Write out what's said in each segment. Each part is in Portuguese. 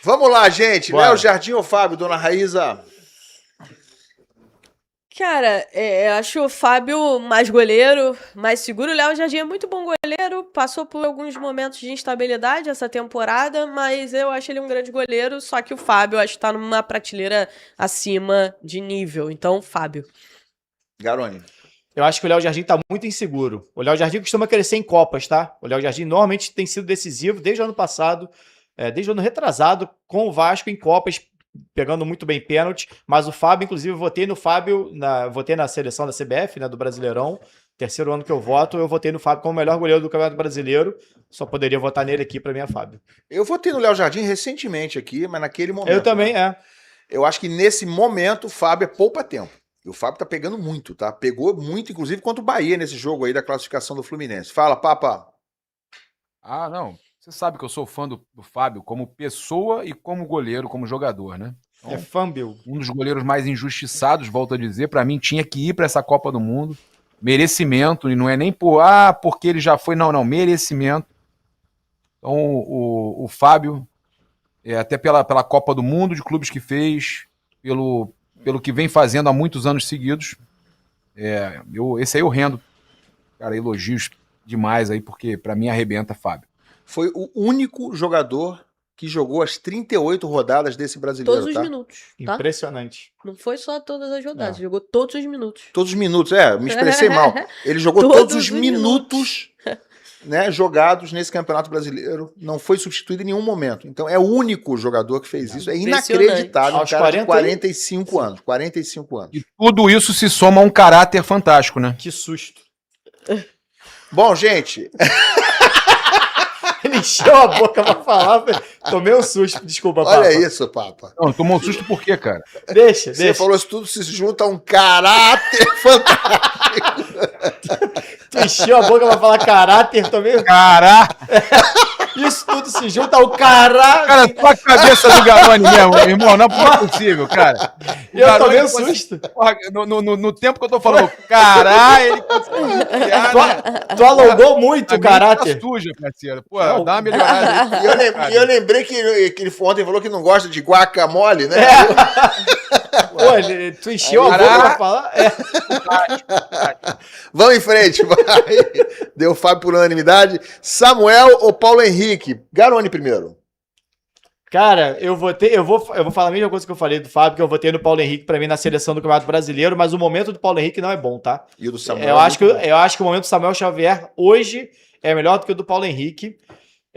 Vamos lá, gente. Bora. Léo Jardim ou Fábio, dona Raíza? Cara, eu acho o Fábio mais goleiro, mais seguro. O Léo Jardim é muito bom goleiro, passou por alguns momentos de instabilidade essa temporada, mas eu acho ele um grande goleiro, só que o Fábio eu acho que tá numa prateleira acima de nível. Então, Fábio. Garoni. Eu acho que o Léo Jardim tá muito inseguro. O Léo Jardim costuma crescer em Copas, tá? O Léo Jardim normalmente tem sido decisivo desde o ano passado, desde o ano retrasado, com o Vasco em Copas, pegando muito bem pênalti. Mas o Fábio, inclusive, eu votei no Fábio, votei na seleção da CBF, né, do Brasileirão. Terceiro ano que eu voto, eu votei no Fábio como o melhor goleiro do Campeonato Brasileiro. Só poderia votar nele aqui, pra mim é Fábio. Eu votei no Léo Jardim recentemente aqui, mas naquele momento. Eu também, Eu acho que nesse momento o Fábio é poupa-tempo. E o Fábio tá pegando muito, tá? Pegou muito, inclusive, contra o Bahia nesse jogo aí da classificação do Fluminense. Fala, Papa. Ah, não. Você sabe que eu sou fã do Fábio como pessoa e como goleiro, como jogador, né? Então, É Fábio. um dos goleiros mais injustiçados, volto a dizer, pra mim tinha que ir pra essa Copa do Mundo. Merecimento, e não é nem porque ele já foi, não, merecimento. Então, o Fábio, até pela Copa do Mundo de clubes que fez, pelo que vem fazendo há muitos anos seguidos, esse aí eu rendo, cara, elogios demais aí, porque pra mim arrebenta, Fábio. Foi o único jogador que jogou as 38 rodadas desse brasileiro, Todos os tá? minutos, tá? Impressionante. Não foi só todas as rodadas, jogou todos os minutos. Todos os minutos, me expressei mal. Ele jogou todos os minutos né, jogados nesse Campeonato Brasileiro, não foi substituído em nenhum momento. Então é o único jogador que fez isso. É inacreditável, Aos um cara de 40 45 anos. 45 anos. E tudo isso se soma a um caráter fantástico, né? Que susto. Bom, gente, Ele encheu a boca pra falar, velho. Tomei um susto, desculpa, olha Papa. isso, Papa. Não, tomou um susto por quê, cara? Deixa. Você falou isso tudo se junta a um caráter fantástico. Tu encheu a boca pra falar caráter também. Caraca! Isso tudo se junta ao caráter. Cara, tua cabeça do Garoni mesmo, irmão, não é possível, cara. O Eu Garoni tomei um consegue- susto. Porra, no tempo que eu tô falando, caralho, ele conseguiu enfiar, né? Tu alongou muito A o mente caráter. tá suja, parceiro. Pô, Não. dá uma melhorada aí. E eu lembrei que ele ontem falou que não gosta de guacamole, né? Pô, tu encheu a boca pra falar. Vamos em frente, vai. Deu Fábio por unanimidade. Samuel ou Paulo Henrique? Garoni primeiro. Cara, eu vou falar a mesma coisa que eu falei do Fábio, que eu votei no Paulo Henrique pra mim na seleção do Campeonato Brasileiro, mas o momento do Paulo Henrique não é bom, tá? E o do Samuel? Eu acho que o momento do Samuel Xavier hoje é melhor do que o do Paulo Henrique.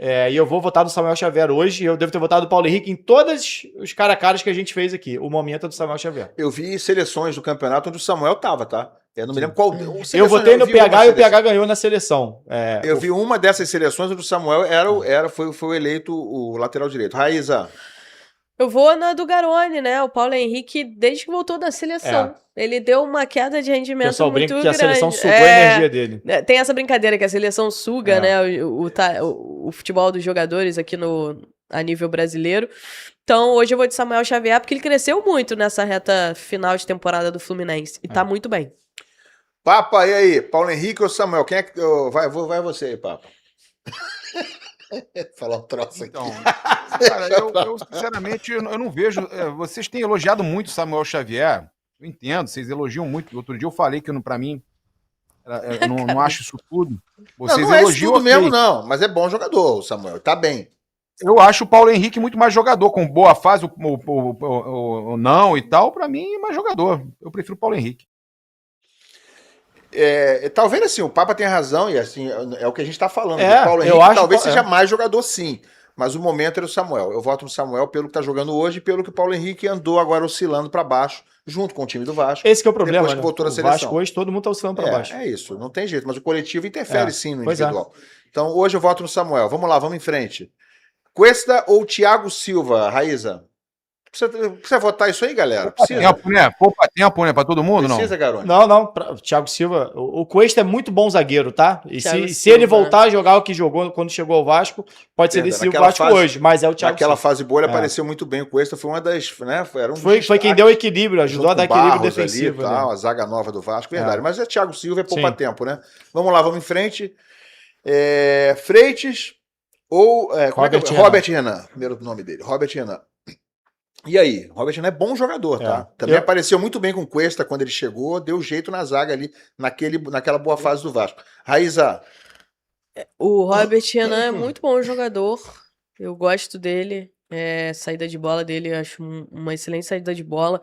E eu vou votar no Samuel Xavier hoje. Eu devo ter votado no Paulo Henrique em todos os cara a caras que a gente fez aqui. O momento é do Samuel Xavier. Eu vi seleções do campeonato onde o Samuel tava, tá? Eu não me lembro qual. Eu votei no PH e o PH ganhou na seleção. Eu vi uma dessas seleções onde o Samuel foi o eleito o lateral direito. Raíza. Eu vou na do Garoni, né? O Paulo Henrique, desde que voltou da seleção. Ele deu uma queda de O rendimento pessoal muito brinca que a grande. seleção sugou a energia dele. Tem essa brincadeira que a seleção suga, né? O futebol dos jogadores aqui a nível brasileiro. Então, hoje eu vou de Samuel Xavier, porque ele cresceu muito nessa reta final de temporada do Fluminense. E tá muito bem. Papa, e aí? Paulo Henrique ou Samuel? Quem é que. Vai você aí, Papa. Falar um troço aqui. Então, cara, eu sinceramente, eu não vejo. Vocês têm elogiado muito o Samuel Xavier. Eu entendo, vocês elogiam muito. Outro dia eu falei que, pra mim, eu não acho isso tudo. Vocês não é isso elogiam tudo ok. mesmo, não. Mas é bom jogador, o Samuel. Tá bem. Eu acho o Paulo Henrique muito mais jogador, com boa fase, o não e tal. Pra mim, é mais jogador. Eu prefiro o Paulo Henrique. Talvez assim, o Papa tem razão, e assim, é o que a gente tá falando. O Paulo eu Henrique acho talvez que- seja mais jogador, sim. Mas o momento era o Samuel. Eu voto no Samuel pelo que tá jogando hoje e pelo que o Paulo Henrique andou agora oscilando pra baixo, junto com o time do Vasco. Esse que é o problema, Depois que né? voltou na O seleção. Vasco hoje todo mundo tá oscilando pra baixo. É isso, não tem jeito. Mas o coletivo interfere sim no pois individual. Então hoje eu voto no Samuel. Vamos lá, vamos em frente. Cuesta ou Thiago Silva, Raíza? Precisa votar isso aí, galera? Precisa? Tempo, né? Poupa tempo, né? Pra todo mundo, Precisa, garoto? Não, Thiago Silva, o Cuesta é muito bom zagueiro, tá? E Thiago se ele Silva. voltar a jogar o que jogou quando chegou ao Vasco, pode ser decisivo o Naquela Vasco fase- hoje, mas é o Thiago Naquela Silva. fase boa ele apareceu muito bem. O Cuesta foi uma das. Né, era um dos Foi quem destaques, deu equilíbrio, ajudou a junto dar com equilíbrio Barros defensivo. ali e tal, né? a zaga nova do Vasco, verdade. É. Mas é Thiago Silva, é poupa Sim. tempo, né? Vamos lá, vamos em frente. Freitas Ou Robert Renan. Robert Renan, primeiro nome dele, Robert Renan. E aí, Robert Renan é bom jogador, tá? Também apareceu muito bem com o Cuesta quando ele chegou, deu jeito na zaga ali, naquela boa fase do Vasco. Raíza. O Robert Renan é muito bom jogador. Eu gosto dele. Saída de bola dele, eu acho uma excelente saída de bola.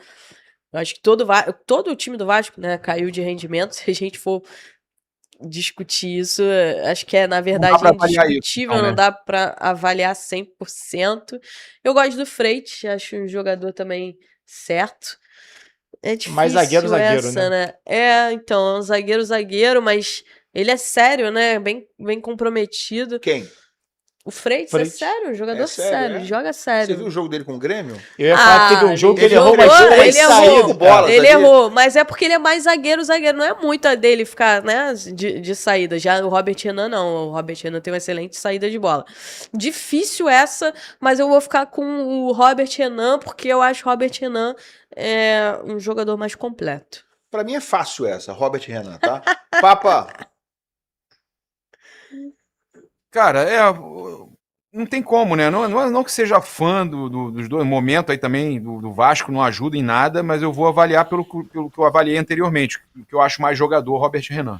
Eu acho que todo o time do Vasco, né, caiu de rendimento. Se a gente for discutir isso, acho que na verdade, indiscutível, não dá pra avaliar 100%. Eu gosto do Freitas, acho um jogador também certo. É difícil mais zagueiro, né? Então, é um zagueiro, mas ele é sério, né? Bem comprometido. Quem? O Freitas é sério, um jogador sério, ele joga sério. Você viu o jogo dele com o Grêmio? Eu ia falar que teve um jogo que ele errou umas 3 saídas. Ele errou, mas é porque ele é mais zagueiro, não é muito a dele ficar, né, de saída. Já o Robert Renan não, o Robert Renan tem uma excelente saída de bola. Difícil essa, mas eu vou ficar com o Robert Renan, porque eu acho o Robert Renan um jogador mais completo. Pra mim é fácil essa, Robert Renan, tá? Papa. Cara, não tem como, né? Não que seja fã dos dois momentos aí também, do Vasco, não ajuda em nada, mas eu vou avaliar pelo que eu avaliei anteriormente, que eu acho mais jogador, Robert Renan.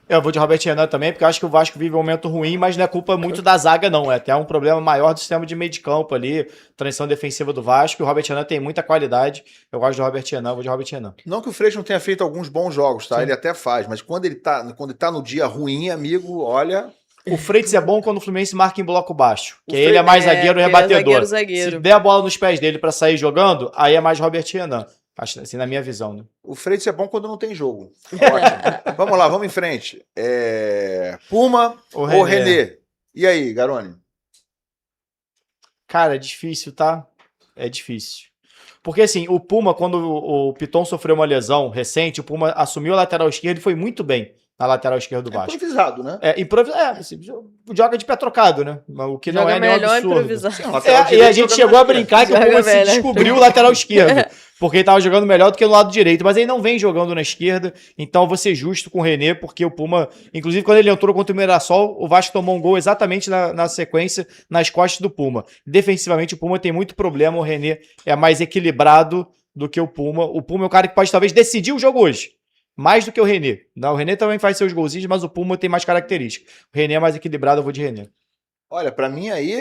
Eu vou de Robert Renan também, porque eu acho que o Vasco vive um momento ruim, mas não é culpa muito da zaga, não. É até um problema maior do sistema de meio de campo ali, transição defensiva do Vasco. O Robert Renan tem muita qualidade. Eu gosto do Robert Renan, vou de Robert Renan. Não que o Freixo não tenha feito alguns bons jogos, tá? Sim. Ele até faz, mas quando ele tá no dia ruim, amigo, olha... O Freitas é bom quando o Fluminense marca em bloco baixo, que ele é mais zagueiro e rebatedor. Zagueiro. Se der a bola nos pés dele pra sair jogando, aí é mais Robert Renan. Assim, na minha visão, né? O Freitas é bom quando não tem jogo. Ótimo. Vamos lá, vamos em frente. Puma ou René? E aí, Garoni? Cara, é difícil, tá? É difícil. Porque assim, o Puma, quando o Piton sofreu uma lesão recente, o Puma assumiu a lateral esquerda e foi muito bem na lateral esquerda do Vasco. Improvisado, né? Assim, joga de pé trocado, né? O que joga não é nenhum absurdo. Improvisado. Sim, e a gente chegou a brincar que o Puma se descobriu o lateral esquerdo. Porque ele tava jogando melhor do que no lado direito. Mas ele não vem jogando na esquerda. Então eu vou ser justo com o René, porque o Puma... Inclusive, quando ele entrou contra o Mirassol, o Vasco tomou um gol exatamente na sequência, nas costas do Puma. Defensivamente, o Puma tem muito problema. O René é mais equilibrado do que o Puma. O Puma é o cara que pode talvez decidir o jogo hoje. Mais do que o René. Não, o René também faz seus golzinhos, mas o Puma tem mais características. O René é mais equilibrado, eu vou de René. Olha, pra mim aí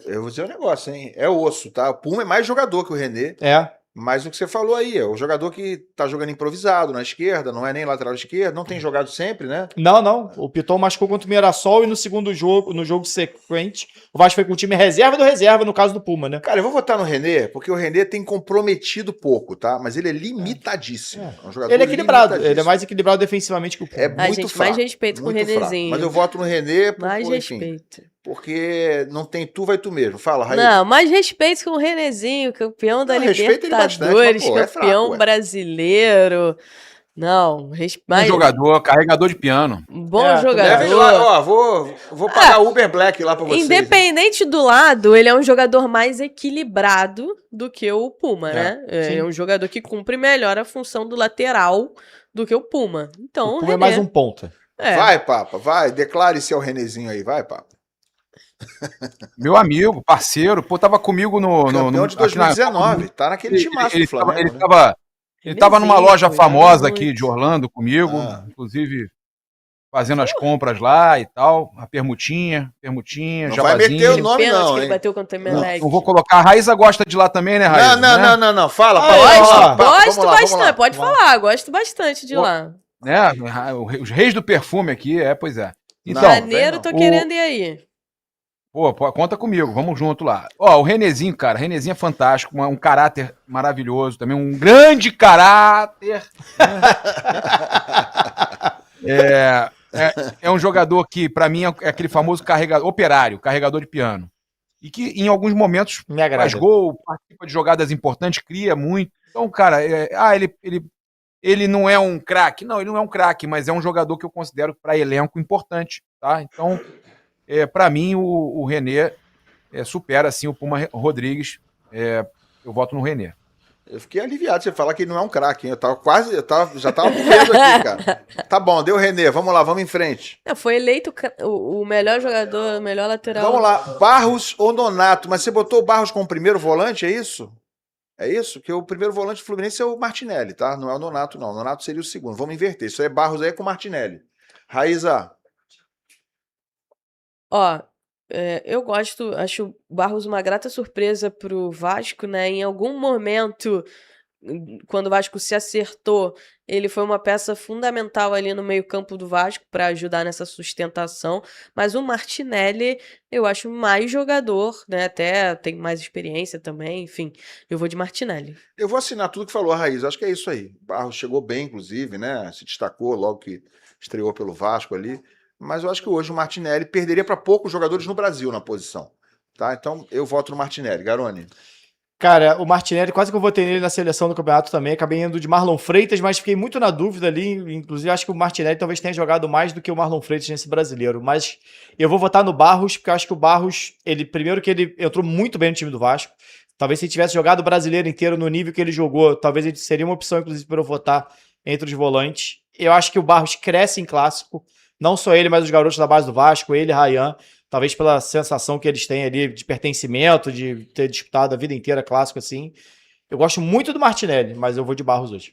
eu vou dizer um negócio, hein? É osso, tá? O Puma é mais jogador que o René. Mas o que você falou aí, é o jogador que tá jogando improvisado na esquerda, não é nem lateral esquerdo, não tem jogado sempre, né? Não. O Piton machucou contra o Mirassol e no segundo jogo, no jogo sequente, o Vasco foi com o time reserva do reserva, no caso do Puma, né? Cara, eu vou votar no René, porque o René tem comprometido pouco, tá? Mas ele é limitadíssimo. É um jogador ele é equilibrado, ele é mais equilibrado defensivamente que o Puma. É muito fraco, mais respeito com o Renézinho. Mas eu voto no René, mais respeito. Porque não tem tu, vai tu mesmo. Fala, Raí. Não, mais respeito com o Renézinho, campeão da Libertadores, campeão brasileiro. Não, um jogador, carregador de piano. Bom jogador. Deve ir lá, vou pagar Uber Black lá pra vocês. Independente do lado, ele é um jogador mais equilibrado do que o Puma, né? É um jogador que cumpre melhor a função do lateral do que o Puma. Então, o Puma é mais um ponta. Vai, Papa, vai, declare-se ao Renézinho aí, vai, Papa. Meu amigo, parceiro, tava comigo no campeão de 2019, tá naquele timaço do Flamengo. Ele tava numa loja famosa aqui de Orlando comigo, inclusive fazendo as compras lá e tal, a permutinha, não jabazinho. Vai meter o nome não, que ele bateu contra o Emelec. Não vou colocar, a Raíza gosta de lá também, né, Raíza? Não, fala. Gosto bastante, pode falar, gosto bastante de lá. Os reis do perfume aqui, pois é. Então, Janeiro, tô querendo ir aí. Pô, conta comigo, vamos junto lá. O Renézinho, cara, Renézinho é fantástico, um caráter maravilhoso, também um grande caráter. É um jogador que, pra mim, é aquele famoso carregador de piano. E que, em alguns momentos, faz gol, participa de jogadas importantes, cria muito. Então, cara, ele não é um craque. Não, ele não é um craque, mas é um jogador que eu considero para elenco importante, tá? Então... para mim, o René supera assim, o Puma Rodrigues. Eu voto no René. Eu fiquei aliviado você falar que ele não é um craque, hein? Já tava com medo aqui, cara. Tá bom, deu René, vamos lá, vamos em frente. Foi eleito o melhor jogador, o melhor lateral. Vamos lá, Barros ou Nonato? Mas você botou o Barros como primeiro volante, é isso? É isso? Porque o primeiro volante do Fluminense é o Martinelli, tá? Não é o Nonato, não. O Nonato seria o segundo. Vamos inverter. Isso aí é Barros aí com o Martinelli. Raíza. Ó, eu acho o Barros uma grata surpresa pro Vasco, né? Em algum momento, quando o Vasco se acertou, ele foi uma peça fundamental ali no meio-campo do Vasco para ajudar nessa sustentação. Mas o Martinelli, eu acho mais jogador, né? Até tem mais experiência também, enfim. Eu vou de Martinelli. Eu vou assinar tudo que falou a Raíza. Acho que é isso aí. Barros chegou bem, inclusive, né? Se destacou logo que estreou pelo Vasco ali. Mas eu acho que hoje o Martinelli perderia para poucos jogadores no Brasil na posição. Tá? Então eu voto no Martinelli. Garoni. Cara, o Martinelli, quase que eu votei nele na seleção do campeonato também. Acabei indo de Marlon Freitas, mas fiquei muito na dúvida ali. Inclusive, acho que o Martinelli talvez tenha jogado mais do que o Marlon Freitas nesse brasileiro. Mas eu vou votar no Barros, porque eu acho que o Barros, primeiro que ele entrou muito bem no time do Vasco. Talvez se ele tivesse jogado o brasileiro inteiro no nível que ele jogou, talvez ele seria uma opção, inclusive, para eu votar entre os volantes. Eu acho que o Barros cresce em clássico. Não só ele, mas os garotos da base do Vasco, ele e Ryan, talvez pela sensação que eles têm ali de pertencimento, de ter disputado a vida inteira clássico assim. Eu gosto muito do Martinelli, mas eu vou de Barros hoje.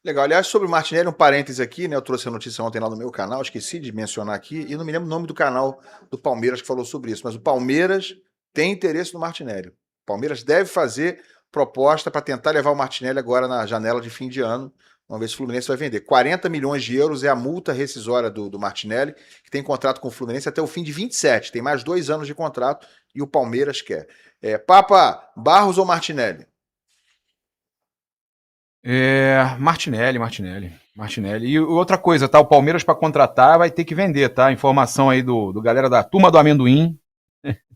Legal. Aliás, sobre o Martinelli, um parênteses aqui, né? Eu trouxe a notícia ontem lá no meu canal, esqueci de mencionar aqui, e não me lembro o nome do canal do Palmeiras que falou sobre isso, mas o Palmeiras tem interesse no Martinelli. O Palmeiras deve fazer proposta para tentar levar o Martinelli agora na janela de fim de ano. Vamos ver se o Fluminense vai vender. 40 milhões de euros é a multa rescisória do Martinelli, que tem contrato com o Fluminense até o fim de 27. Tem mais 2 anos de contrato e o Palmeiras quer. Papa, Barros ou Martinelli? Martinelli. E outra coisa, tá? O Palmeiras para contratar vai ter que vender, tá? Informação aí do galera da Turma do Amendoim.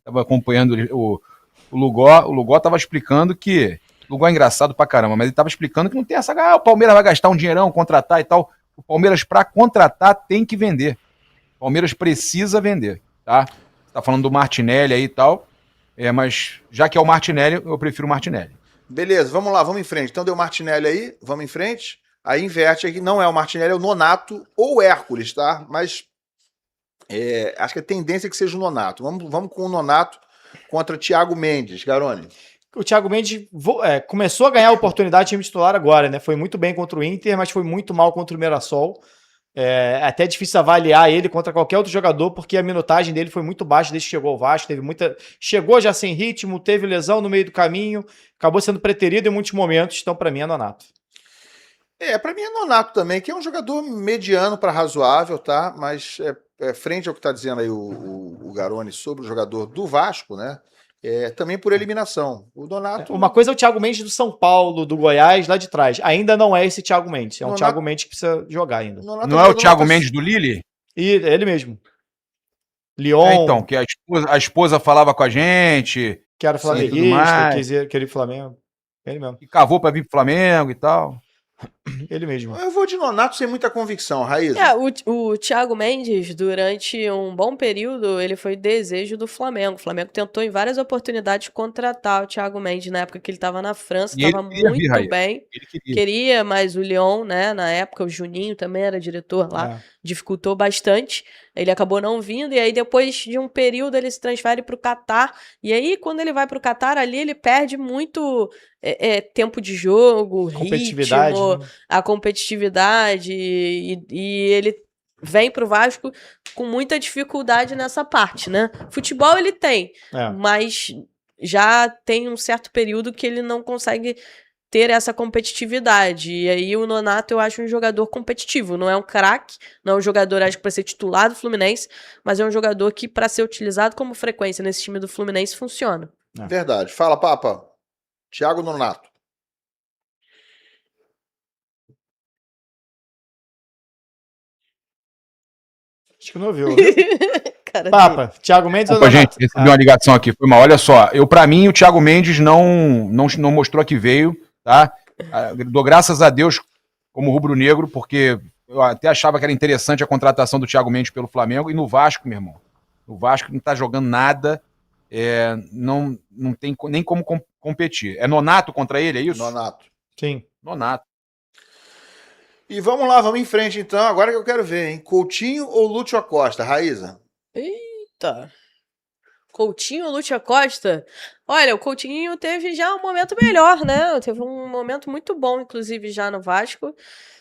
Tava acompanhando o Lugó. O Lugó tava explicando que... O Lugó é engraçado pra caramba, mas ele tava explicando que não tem essa... o Palmeiras vai gastar um dinheirão, contratar e tal. O Palmeiras, para contratar, tem que vender. O Palmeiras precisa vender, tá? Você tá falando do Martinelli aí e tal. Mas já que é o Martinelli, eu prefiro o Martinelli. Beleza, vamos lá, vamos em frente. Então deu o Martinelli aí, vamos em frente. Aí inverte aqui, não é o Martinelli, é o Nonato ou o Hércules, tá? Mas acho que a tendência é que seja o Nonato. Vamos com o Nonato contra Thiago Mendes, Garoni. O Thiago Mendes começou a ganhar a oportunidade de time titular agora, né? Foi muito bem contra o Inter, mas foi muito mal contra o Mirassol. É até difícil avaliar ele contra qualquer outro jogador, porque a minutagem dele foi muito baixa desde que chegou ao Vasco. Chegou já sem ritmo, teve lesão no meio do caminho, acabou sendo preterido em muitos momentos, então para mim é Nonato. Para mim é Nonato também, que é um jogador mediano para razoável, tá? Mas frente ao que está dizendo aí o Garoni sobre o jogador do Vasco, né? Também por eliminação. O Nonato... Uma coisa é o Thiago Mendes do São Paulo, do Goiás, lá de trás. Ainda não é esse Thiago Mendes. É um Thiago Mendes que precisa jogar ainda. Não é o Thiago Mendes do Lille? E ele mesmo. Lyon. Então, que a esposa falava com a gente. Que era flamenguista, queria Flamengo. Ele mesmo. E cavou para vir pro Flamengo e tal. Ele mesmo. Eu vou de Nonato sem muita convicção, Raíza. O Thiago Mendes, durante um bom período, ele foi desejo do Flamengo. O Flamengo tentou em várias oportunidades contratar o Thiago Mendes na época que ele estava na França, estava muito bem. Ele queria, mas o Lyon, né, na época, o Juninho também era diretor lá, dificultou bastante. Ele acabou não vindo, e aí depois de um período ele se transfere para o Catar. E aí, quando ele vai para o Catar, ali ele perde muito tempo de jogo, ritmo, né? A competitividade, e ele vem pro Vasco com muita dificuldade nessa parte, né? Futebol ele tem, mas já tem um certo período que ele não consegue ter essa competitividade. E aí o Nonato eu acho um jogador competitivo, não é um craque, não é um jogador acho que para ser titular do Fluminense, mas é um jogador que para ser utilizado como frequência nesse time do Fluminense funciona. Verdade. Fala, Papa. Thiago Nonato. Acho que não ouviu. Papa, Thiago Mendes ou Nonato? Gente, recebi uma ligação aqui, foi mal. Olha só, para mim o Thiago Mendes não mostrou que veio, tá? Dou graças a Deus como rubro-negro, porque eu até achava que era interessante a contratação do Thiago Mendes pelo Flamengo, e no Vasco, meu irmão. No Vasco não tá jogando nada, não tem nem como competir. É Nonato contra ele, é isso? Nonato. Sim. Nonato. E vamos lá, vamos em frente então. Agora que eu quero ver, hein? Coutinho ou Lúcio Acosta, Raíza? Eita. Coutinho ou Lúcio Costa? Olha, o Coutinho teve já um momento melhor, né? Teve um momento muito bom, inclusive, já no Vasco,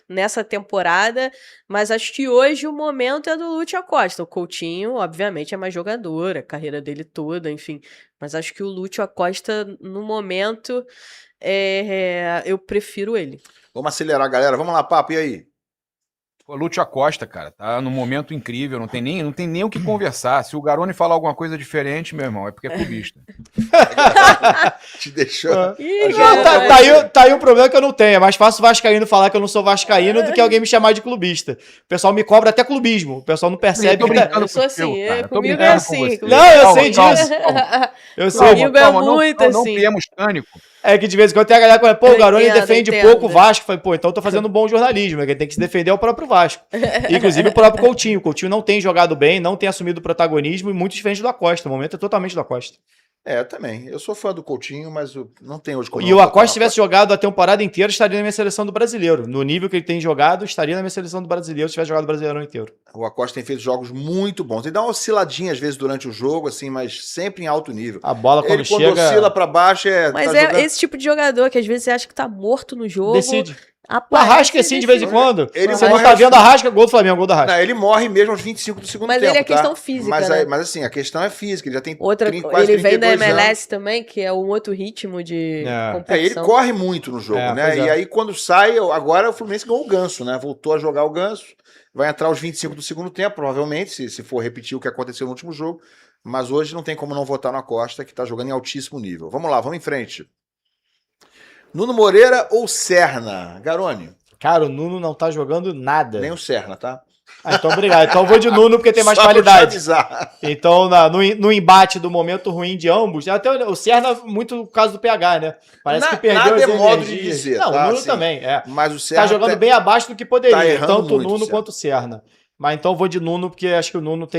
nessa temporada. Mas acho que hoje o momento é do Lúcio Costa. O Coutinho, obviamente, é mais jogador, a carreira dele toda, enfim. Mas acho que o Lúcio Costa, no momento, eu prefiro ele. Vamos acelerar, galera. Vamos lá, papo, e aí? O Lúcio Acosta, cara, tá num momento incrível, não tem nem o que conversar. Se o Garoni falar alguma coisa diferente, meu irmão, é porque é clubista. Te deixou. Ih, Não, tá aí um problema que eu não tenho. É mais fácil o vascaíno falar que eu não sou vascaíno do que alguém me chamar de clubista. O pessoal me cobra até clubismo. O pessoal não percebe. Eu tô brincando Eu sou com assim, você, cara. Eu tô comigo brincando é com assim. você. Não, eu sei Calma, disso. calma. Eu sei. Comigo é muito não assim. criemos pânico. É que de vez em quando tem a galera que fala, pô, o Eu Garoni entendo, defende entendo. pouco o Vasco. Falei, pô, então eu tô fazendo um bom jornalismo. Quem tem que se defender é o próprio Vasco. Inclusive o próprio Coutinho. O Coutinho não tem jogado bem, não tem assumido o protagonismo e muito diferente do Acosta. O momento é totalmente do Acosta. É, eu também. Eu sou fã do Coutinho, mas não tem hoje como. E o Acosta, se tivesse jogado a temporada inteira, estaria na minha seleção do brasileiro. No nível que ele tem jogado, estaria na minha seleção do brasileiro se tivesse jogado o Brasileirão inteiro. O Acosta tem feito jogos muito bons. Ele dá uma osciladinha às vezes durante o jogo, assim, mas sempre em alto nível. A bola quando Ele, quando chega, oscila pra baixo, Mas tá é jogando- esse tipo de jogador que às vezes você acha que tá morto no jogo. decide. O Aparece Arrasca e assim de vez em decide. quando. Ele Você não morre tá aos- vendo a Arrasca, gol do Flamengo, gol da Arrasca. Não, ele morre mesmo aos 25 do segundo Mas tempo. ele é questão tá? física, mas, né? mas assim, a questão é física. Ele já tem Outra, quase ele vem da 32 anos. MLS também, que é um outro ritmo de É. Ele competição. corre muito no jogo, É, né? pois é. E aí, quando sai, agora o Fluminense ganhou o Ganso, né? Voltou a jogar o Ganso. Vai entrar aos 25 do segundo tempo, provavelmente, se for repetir o que aconteceu no último jogo. Mas hoje não tem como não votar no Acosta, que tá jogando em altíssimo nível. Vamos lá, vamos em frente. Nuno Moreira ou Serna? Garoni? Cara, o Nuno não tá jogando nada. Nem o Serna, tá? Ah, então obrigado. Então eu vou de Nuno porque tem mais Só pra te qualidade. avisar. Então, no embate do momento ruim de ambos, até o Serna, muito o caso do PH, né? Parece que perdeu nada as é modo de energias. dizer, Não, tá? o Nuno Assim, também, é. Mas o Serna Tá jogando bem abaixo do que poderia, tá errando tanto o muito, Nuno Serna. quanto o Serna. Mas então eu vou de Nuno porque acho que o Nuno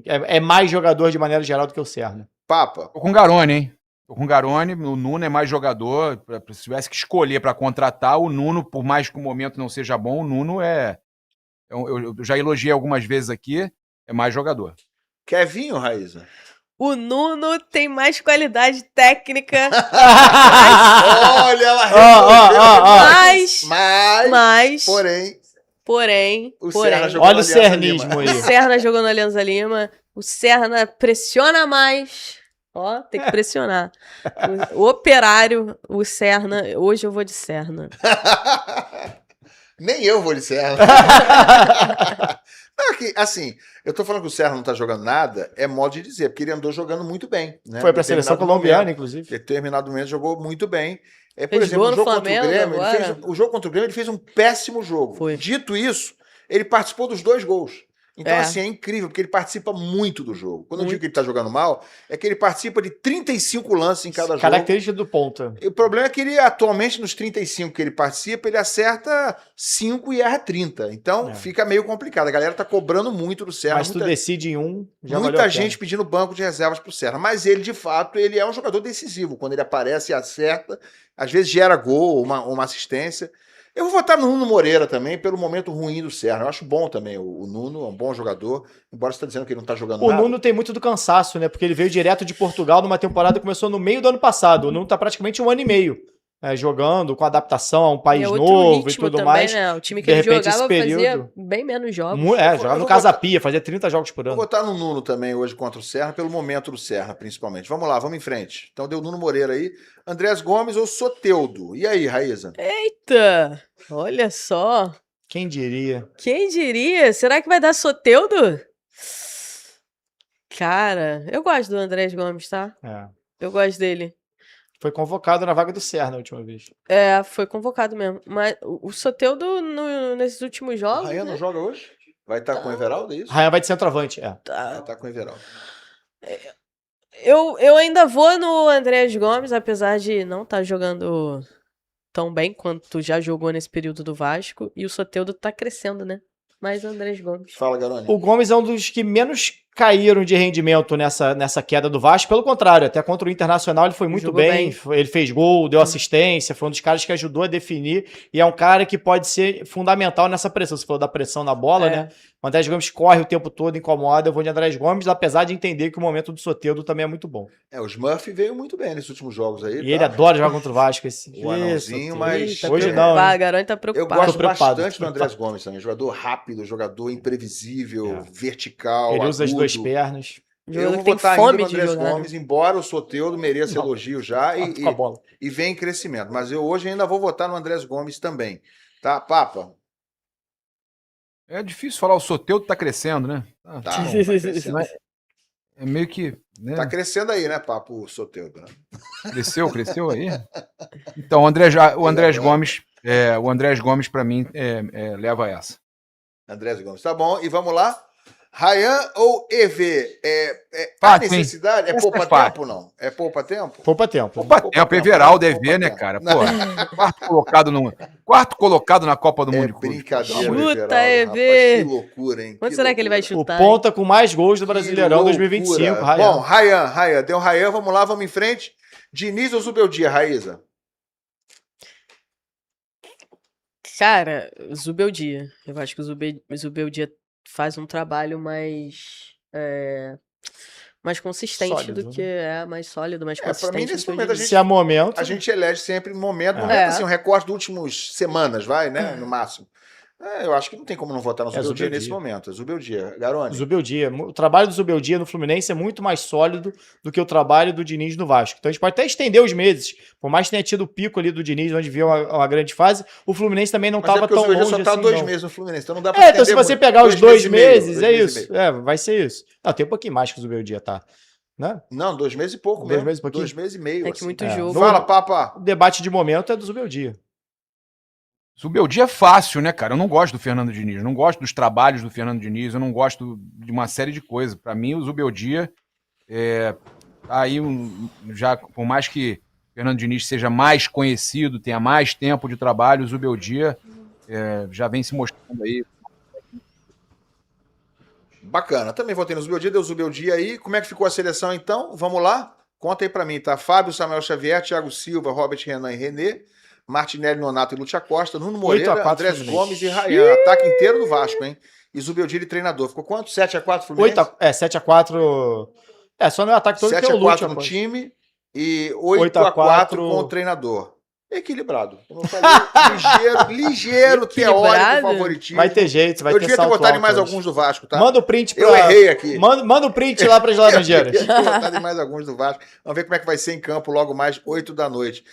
é mais jogador de maneira geral do que o Serna. Papa. Tô com o Garoni, hein? Tô com o Garoni, o Nuno é mais jogador. Se tivesse que escolher pra contratar, o Nuno, por mais que o momento não seja bom, o Nuno eu já elogiei algumas vezes aqui, é mais jogador. Kevinho, Raíza? O Nuno tem mais qualidade técnica, Olha, ela mas, porém, o Serna jogou Olha no o Alianza sernismo Lima. aí. o Serna jogou no Alianza Lima, o Serna pressiona mais. Ó, tem que pressionar. O Operário, o Serna, hoje eu vou de Serna. Nem eu vou de Serna. Não, assim, eu tô falando que o Serna não tá jogando nada, é modo de dizer, porque ele andou jogando muito bem. Né? Foi pra seleção Determinado colombiana, momento, inclusive. determinado momento jogou muito bem. Por Fez exemplo, gol o no jogo contra o Flamengo Grêmio, agora. o jogo contra o Grêmio ele fez um péssimo jogo. Foi. Dito isso, ele participou dos 2 gols. Então, É. assim, é incrível, porque ele participa muito do jogo. Quando eu Muito. digo que ele tá jogando mal, é que ele participa de 35 lances em cada jogo. Característica do ponta. E o problema é que ele, atualmente, nos 35 que ele participa, ele acerta 5 e erra 30. Então, É. fica meio complicado. A galera tá cobrando muito do Serra. Mas tu decide em um, já valeu Muita a gente pedindo banco de reservas pro Serra. Mas ele, de fato, ele é um jogador decisivo. Quando ele aparece e acerta, às vezes gera gol, uma assistência. Eu vou votar no Nuno Moreira também, pelo momento ruim do Serra. Eu acho bom também. O Nuno é um bom jogador, embora você tá dizendo que ele não tá jogando O nada. Nuno tem muito do cansaço, né? Porque ele veio direto de Portugal numa temporada que começou no meio do ano passado. O Nuno tá praticamente 1 ano e meio jogando, com adaptação a um país E é outro novo e ritmo tudo também, mais. né? O time que De ele repente, jogava esse período- fazia bem menos jogos. Jogava eu no vou Casa botar- Pia, fazia 30 jogos por Vou ano. botar no Nuno também hoje contra o Serra, pelo momento do Serra, principalmente. Vamos lá, vamos em frente. Então deu Nuno Moreira aí. Andrés Gomes ou Soteldo? E aí, Raíza? Eita! Olha só. Quem diria? Quem diria? Será que vai dar Soteldo? Cara, eu gosto do Andrés Gomes, tá? É. Eu gosto dele. Foi convocado na vaga do Serra na última vez. É, foi convocado mesmo. Mas o Soteldo, nesses últimos O jogos, Raia não né? joga hoje? Vai estar com o Everaldo, é isso? Ryan vai de centroavante, Vai estar com o Everaldo. Eu ainda vou no Andrés Gomes, apesar de não estar jogando tão bem quanto já jogou nesse período do Vasco. E o Soteldo tá crescendo, né? Mas o Andrés Gomes. Fala, Garoni. O Gomes é um dos que menos caíram de rendimento nessa queda do Vasco. Pelo contrário, até contra o Internacional ele foi muito bem. Ele fez gol, deu assistência, foi um dos caras que ajudou a definir. E é um cara que pode ser fundamental nessa pressão. Você falou da pressão na bola, né? O Andrés Gomes corre o tempo todo, incomoda. Eu vou de Andrés Gomes, apesar de entender que o momento do Soteldo também é muito bom. O Smurf veio muito bem nesses últimos jogos aí. E ele adora jogar contra o Vasco. O anãozinho, mas... Tá hoje não. A garota tá preocupada. Eu gosto bastante do Andrés Gomes também. Jogador rápido, jogador imprevisível, vertical, ele usa as agudo. 2 pernas. Eu vou botar ainda no Andrés Gomes, embora o Soteldo mereça elogio já e vem em crescimento. Mas eu hoje ainda vou votar no Andrés Gomes também. Tá, Papa? É difícil falar, o Soteldo tá crescendo, né? Tá crescendo. É meio que... Né? Tá crescendo aí, né, Papo, o Soteldo, né? Cresceu aí? Então, o Andrés Gomes para mim leva essa. Andrés Gomes, tá bom. E vamos lá. Ryan ou EV? Há necessidade? É poupa-tempo, não? É poupa-tempo? Poupa-tempo. Poupa-tempo, Everaldo, EV, né, cara? Pô, quarto colocado na Copa do Mundo de Clubes. Brincadeira, Chuta, Everaldo, EV. Que loucura, hein? Quanto será que ele vai chutar? O ponta com mais gols do Brasileirão 2025, Ryan. Bom, Ryan. Deu um Ryan, vamos lá, vamos em frente. Diniz ou Zubeldia, Raíza? Cara, Zubeldia. Eu acho que o Zubeldia faz um trabalho mais consistente Sólido, do que mais sólido, mais consistente. Pra mim, nesse do que o momento, Diniz. Se há momento. A gente elege sempre momento, assim, um recorte das últimas semanas, vai, né? No máximo. Eu acho que não tem como não votar no Zubeldia nesse momento. Zubeldia, Garone. Zubeldia. O trabalho do Zubeldia no Fluminense é muito mais sólido do que o trabalho do Diniz no Vasco. Então a gente pode até estender os meses. Por mais que tenha tido o pico ali do Diniz, onde viu uma grande fase, o Fluminense também não estava tão longe só tá assim, 2 não. meses no Fluminense, então não dá pra então se você pegar os 2 meses, é isso. Vai ser isso. Não, tem um pouquinho mais que o Zubeldia tá. Né? Não, 2 meses e pouco 2 meses e pouquinho. 2 meses e meio. É que muito jogo. Fala, Papa. O debate de momento é do Zubeldia. Zubeldia é fácil, né, cara? Eu não gosto do Fernando Diniz, eu não gosto dos trabalhos do Fernando Diniz, eu não gosto de uma série de coisas. Para mim, o Zubeldia tá aí, já por mais que o Fernando Diniz seja mais conhecido, tenha mais tempo de trabalho, o Zubeldia já vem se mostrando aí. Bacana. Também votei no Zubeldia, deu Zubeldia aí. Como é que ficou a seleção, então? Vamos lá? Conta aí pra mim, tá? Fábio, Samuel Xavier, Thiago Silva, Robert Renan e René, Martinelli, Nonato e Lúcia Costa, Nuno Moreira, Andrés Gomes e Ryan. Ataque inteiro do Vasco, hein? E Zubeldia de treinador. Ficou quanto? 7-4 Fluminense? 7-4. Só no ataque todo que tem o Lúcia. 7-4 no time e 8-4 com o treinador. Equilibrado. Como eu falei, ligeiro teórico favoritismo. Vai ter jeito, vai ter salto. Eu devia ter botado em mais alguns do Vasco, tá? Manda o print Eu errei aqui. Manda o print lá para as Laranjeiras. Eu devia ter botado em mais alguns do Vasco. Vamos ver como é que vai ser em campo logo mais 8 da noite.